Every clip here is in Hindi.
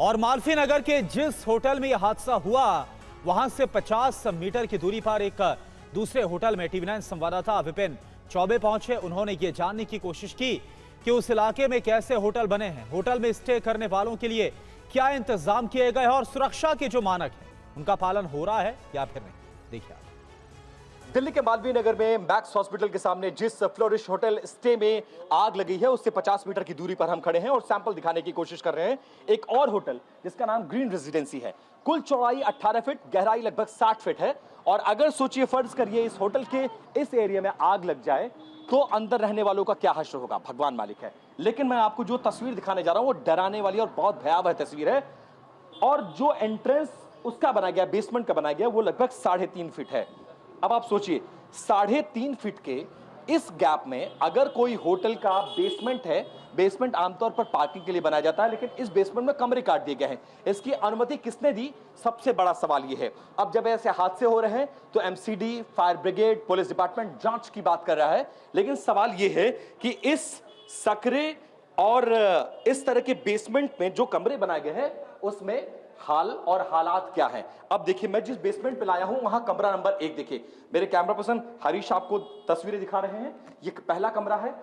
और मालवीय नगर के जिस होटल में यह हादसा हुआ वहां से 50 मीटर की दूरी पर एक दूसरे होटल में टीवी9 संवाददाता विपिन चौबे पहुंचे। उन्होंने ये जानने की कोशिश की कि उस इलाके में कैसे होटल बने हैं, होटल में स्टे करने वालों के लिए क्या इंतजाम किए गए हैं और सुरक्षा के जो मानक हैं उनका पालन हो रहा है या फिर नहीं। देखिए, दिल्ली के मालवीय नगर में मैक्स हॉस्पिटल के सामने जिस फ्लोरिश होटल स्टे में आग लगी है उससे 50 मीटर की दूरी पर हम खड़े हैं और सैंपल दिखाने की कोशिश कर रहे हैं। एक और होटल जिसका नाम ग्रीन रेजिडेंसी है, कुल चौड़ाई 18 फीट, गहराई लगभग 60 फीट है। और अगर सोचिए, फर्ज करिए इस होटल के इस एरिया में आग लग जाए तो अंदर रहने वालों का क्या हश्र होगा, भगवान मालिक है। लेकिन मैं आपको जो तस्वीर दिखाने जा रहा हूं वो डराने वाली और बहुत भयावह तस्वीर है। और जो एंट्रेंस उसका बनाया गया, बेसमेंट का बनाया गया, वो लगभग 3.5 फीट है। अब आप सोचिए 3.5 फीट के इस गैप में अगर कोई होटल का बेसमेंट है, बेसमेंट आमतौर पर पार्किंग के लिए बनाया जाता है, लेकिन इस बेसमेंट में कमरे काट दिए गए हैं। इसकी अनुमति किसने दी, सबसे बड़ा सवाल यह है। अब जब ऐसे हादसे हो रहे हैं तो MCD, fire brigade, police department जांच की बात कर रहा है, लेकिन सवाल यह है कि इस सकरे और इस तरह के बेसमेंट में जो कमरे बनाए गए हैं उसमें हाल और हालात क्या हैं। अब देखिए, मैं जिस बेसमेंट पे लाया हूं वहां कमरा नंबर 1 देखिए, मेरे कैमरा पर्सन हरीश आपको तस्वीरें दिखा रहे हैं। ये पहला कमरा है,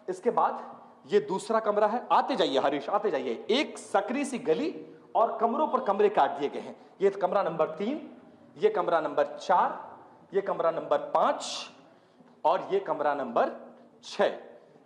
इसके बाद ये दूसरा कमरा है। आते जाइए हरीश, आते जाइए। एक सकरी सी गली और कमरों पर कमरे काट दिए गए हैं। ये कमरा नंबर 3, ये कमरा नंबर 4, ये कमरा नंबर 5 और ये कमरा नंबर 6।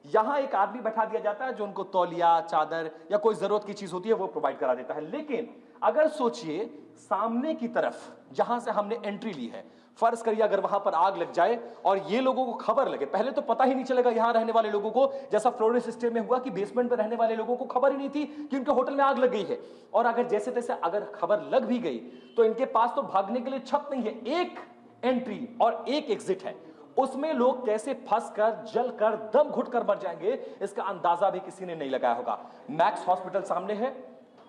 यहां एक आदमी बैठा दिया जाता है जो उनको तौलिया, चादर या कोई जरूरत की चीज होती है वो प्रोवाइड करा देता है। लेकिन अगर सोचिए सामने की तरफ जहां से हमने एंट्री ली है, फर्ज करिए अगर वहां पर आग लग जाए और ये लोगों को खबर लगे, पहले तो पता ही नहीं चलेगा यहां रहने वाले लोगों को, जैसा फ्लोरिश स्टे में हुआ कि बेसमेंट में रहने वाले लोगों को खबर ही नहीं थी कि उनके होटल में आग लग गई है। और अगर जैसे तैसे अगर खबर लग भी गई तो इनके पास तो भागने के लिए छत नहीं है, एक एंट्री और एक एग्जिट है। उसमें लोग कैसे फंसकर, जलकर, दम घुटकर मर जाएंगे इसका अंदाजा भी किसी ने नहीं लगाया होगा। मैक्स हॉस्पिटल सामने है,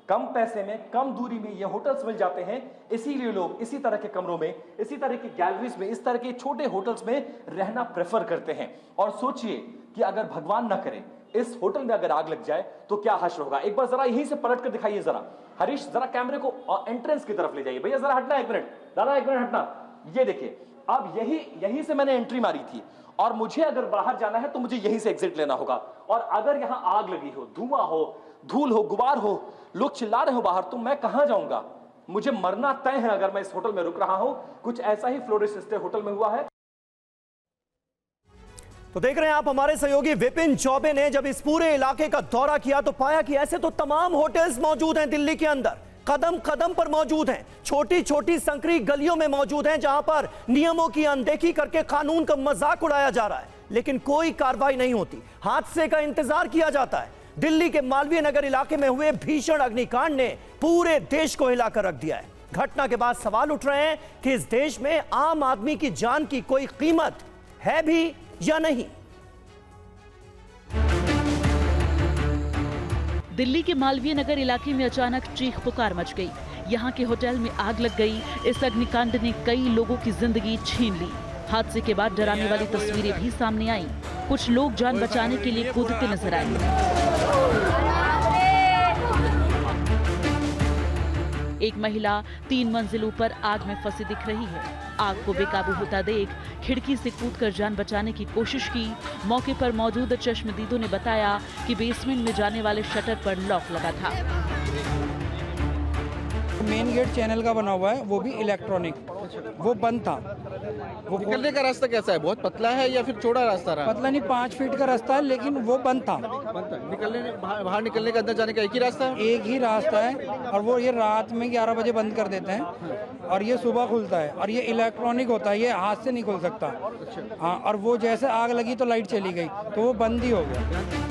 कम पैसे में, कम दूरी में ये होटल्स मिल जाते हैं, इसीलिए लोग इसी तरह के कमरों में, इसी तरह की गैलरीज में, इस तरह के छोटे होटल्स में रहना प्रेफर करते हैं। और सोचिए कि अगर भगवान ना करे इस होटल में अगर आग लग जाए तो क्या हश्र होगा। एक बार जरा यहीं से पलट कर दिखाइए जरा हरीश, जरा कैमरे को एंट्रेंस की तरफ ले जाइए। भैया जरा हटना, 1 मिनट दादा, 1 मिनट हटना। ये देखिए, अब यहीं से मैंने एंट्री मारी थी और मुझे अगर बाहर जाना है तो मुझे यहीं से एग्जिट लेना होगा। और अगर यहां आग लगी हो, धुआं हो, धूल हो, गुबार हो, लोग चिल्ला रहे हो बाहर, तो मैं कहां जाऊंगा। मुझे मरना तय है अगर मैं इस होटल में रुक रहा हूं। कुछ ऐसा ही फ्लोरिश स्टे होटल में हुआ है। तो देख रहे हैं आप, हमारे सहयोगी विपिन चौबे ने जब इस पूरे इलाके का दौरा किया तो पाया कि ऐसे तो तमाम होटल्स मौजूद हैं दिल्ली के अंदर, कदम कदम पर मौजूद हैं, छोटी छोटी संकरी गलियों में मौजूद हैं, जहां पर नियमों की अनदेखी करके कानून का मजाक उड़ाया जा रहा है, लेकिन कोई कार्रवाई नहीं होती, हादसे का इंतजार किया जाता है। दिल्ली के मालवीय नगर इलाके में हुए भीषण अग्निकांड ने पूरे देश को हिलाकर रख दिया है। घटना के बाद सवाल उठ रहे हैं कि इस देश में आम आदमी की जान की कोई कीमत है भी या नहीं। दिल्ली के मालवीय नगर इलाके में अचानक चीख पुकार मच गई। यहाँ के होटल में आग लग गई। इस अग्निकांड ने कई लोगों की जिंदगी छीन ली। हादसे के बाद डराने वाली तस्वीरें भी सामने आईं। कुछ लोग जान बचाने के लिए कूदते नजर आए। एक महिला 3 मंजिलों पर आग में फंसी दिख रही है। आग को बेकाबू होता देख खिड़की से कूदकर जान बचाने की कोशिश की। मौके पर मौजूद चश्मदीदों ने बताया कि बेसमेंट में जाने वाले शटर पर लॉक लगा था। मेन गेट चैनल का बना हुआ है, वो भी इलेक्ट्रॉनिक, वो बंद था। वो निकलने का रास्ता कैसा है, बहुत पतला है या फिर चौड़ा रास्ता रहा? पतला नहीं, 5 फीट का रास्ता है, लेकिन वो बंद था। निकलने बाहर निकलने का, अंदर जाने का एक ही रास्ता है? एक ही रास्ता है, और वो ये रात में 11 बजे बंद कर देते हैं और ये सुबह खुलता है, और ये इलेक्ट्रॉनिक होता है, ये हाथ से नहीं खुल सकता। हाँ, और वो जैसे आग लगी तो लाइट चली गई तो वो बंद ही हो गया।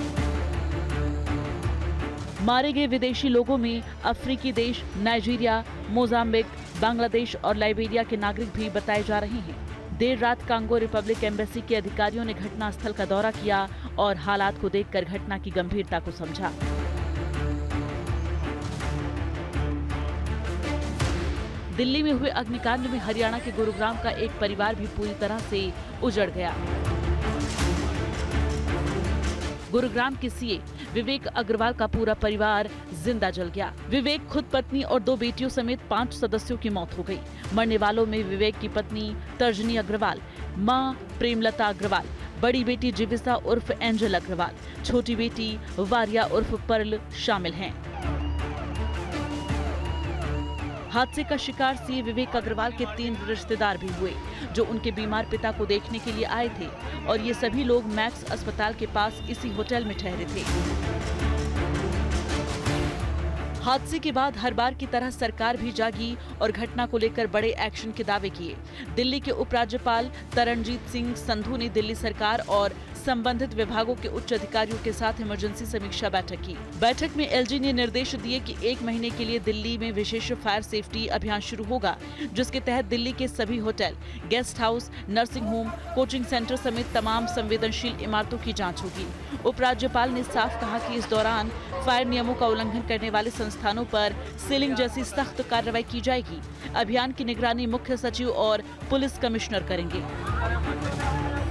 मारे गए विदेशी लोगों में अफ्रीकी देश, नाइजीरिया, मोजाम्बिक, बांग्लादेश और लाइबेरिया के नागरिक भी बताए जा रहे हैं। देर रात कांगो रिपब्लिक एम्बेसी के अधिकारियों ने घटनास्थल का दौरा किया और हालात को देखकर घटना की गंभीरता को समझा। दिल्ली में हुए अग्निकांड में हरियाणा के गुरुग्राम का एक परिवार भी पूरी तरह से उजड़ गया। गुरुग्राम के सीए विवेक अग्रवाल का पूरा परिवार जिंदा जल गया। विवेक खुद पत्नी और 2 बेटियों समेत 5 सदस्यों की मौत हो गई। मरने वालों में विवेक की पत्नी तर्जनी अग्रवाल, मां प्रेमलता अग्रवाल, बड़ी बेटी जीविसा उर्फ एंजल अग्रवाल, छोटी बेटी वारिया उर्फ पर्ल शामिल हैं। हादसे का शिकार सीए विवेक अग्रवाल के 3 रिश्तेदार भी हुए, जो उनके बीमार पिता को देखने के लिए आए थे, और ये सभी लोग मैक्स अस्पताल के पास इसी होटल में ठहरे थे। हादसे के बाद हर बार की तरह सरकार भी जागी और घटना को लेकर बड़े एक्शन के दावे किए। दिल्ली के उपराज्यपाल तरणजीत सिंह संधू ने दिल्ली सरकार और संबंधित विभागों के उच्च अधिकारियों के साथ इमरजेंसी समीक्षा बैठक की। बैठक में एलजी ने निर्देश दिए कि 1 महीने के लिए दिल्ली में विशेष फायर सेफ्टी अभियान शुरू होगा, जिसके तहत दिल्ली के सभी hotel, guest house, nursing home, coaching centre समेत तमाम संवेदनशील इमारतों की जांच होगी। उपराज्यपाल ने साफ कहा कि इस दौरान फायर नियमों का उल्लंघन करने वाले संस्थानों पर सीलिंग जैसी सख्त कार्रवाई की जाएगी। अभियान की निगरानी मुख्य सचिव और पुलिस कमिश्नर करेंगे।